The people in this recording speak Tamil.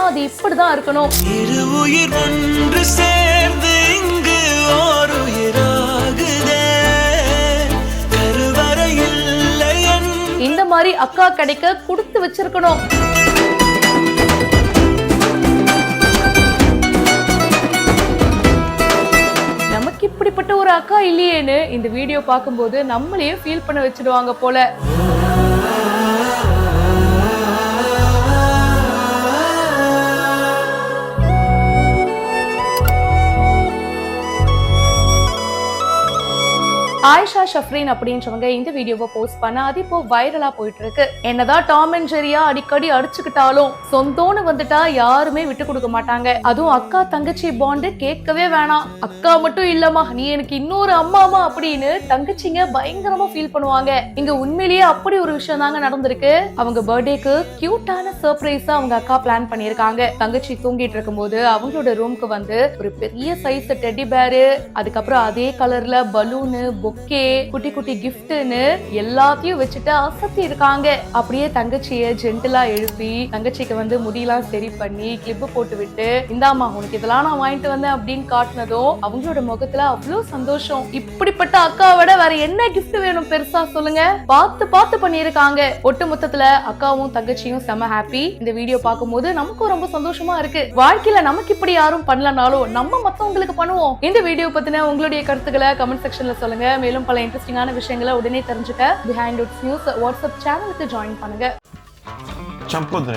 அது இப்படிதான் இருக்கணும். இரு உயிர் ஒன்று சேர்ந்து இங்கு ஓர் உயிராகுதே, கருவறை இல்லை. இந்த மாதிரி அக்கா கிடைக்க கொடுத்து வச்சிருக்கணும். நமக்கு இப்படிப்பட்ட ஒரு அக்கா இல்லையேன்னு இந்த வீடியோ பார்க்கும்போது நம்மளையே ஃபீல் பண்ண வச்சிடுவாங்க போல. ஆயிஷா ஷஃப்ரீன் அப்படின்றவங்க இந்த வீடியோவை போஸ்ட் பண்ண அது இப்போ வைரலா போயிட்டு இருக்கு. என்னதான் டாம் அண்ட் ஜெரியா அடிக்கடி அடிச்சுக்கிட்டாலும் சொந்தோன்னு வந்துட்டா யாருமே விட்டு கொடுக்க மாட்டாங்க. அதுவும் அக்கா தங்கச்சி பாண்டு கேட்கவே வேணாம். அக்கா மட்டும் இல்லம்மா, நீ எனக்கு இன்னொரு அம்மாமா அப்படின்னு தங்கச்சிங்க பயங்கரமா ஃபீல் பண்ணுவாங்க. இங்க உண்மையிலேயே அப்படி ஒரு விஷயம் தாங்க நடந்திருக்கு. அவங்க பர்த்டேக்கு கியூட்டான சர்ப்ரைஸா அவங்க அக்கா பிளான் பண்ணிருக்காங்க. தங்கச்சி தூங்கிட்டு இருக்கும் போது அவங்களோட ரூம்க்கு வந்து ஒரு பெரிய சைஸ் டெடி பேரு, அதுக்கப்புறம் அதே கலர்ல பலூனு, பொக்கே, குட்டி குட்டி கிஃப்ட்னு எல்லாத்தையும் வச்சுட்டு அசத்தி இருக்காங்க. அப்படியே தங்கச்சிய ஜென்டிலா எழுப்பி தங்கச்சிக்கு வந்து முடியெல்லாம் சரி பண்ணி கிளிப் போட்டு விட்டு, இந்தாமா உனக்கு இதெல்லாம் நான் வாங்கிட்டு வந்தேன் அப்படின்னு காட்டினதும் அவங்களோட முகத்துல அவ்வளவு சந்தோஷம். இப்படிப்பட்ட அக்காவோட வேற என்ன கிஃப்ட் வேணும் பெருசா சொல்லுங்க. பார்த்து பண்ணிருக்காங்க. ஒட்டு மொத்தத்துல அக்காவும் தங்கச்சியும் செம ஹாப்பி. இந்த வீடியோ பார்க்கும்போது நமக்கும் ரொம்ப சந்தோஷமா இருக்கு. வாழ்க்கையில நமக்கு இப்படி யாரும் பண்ணலனாலும் நம்ம மத்தவங்களுக்கு பண்ணுவோம். இந்த வீடியோ பத்தின உங்களுடைய கருத்துக்களை கமெண்ட் செக்ஷன்ல சொல்லுங்க. மேலும் பல இன்ட்ரெஸ்டிங்கான விஷயங்களை உடனே தெரிஞ்சுக்க பிஹைண்ட் உட்ஸ் நியூஸ் வாட்ஸ்அப் சேனலுக்கு ஜாயின் பண்ணுங்க. சம்பொத்து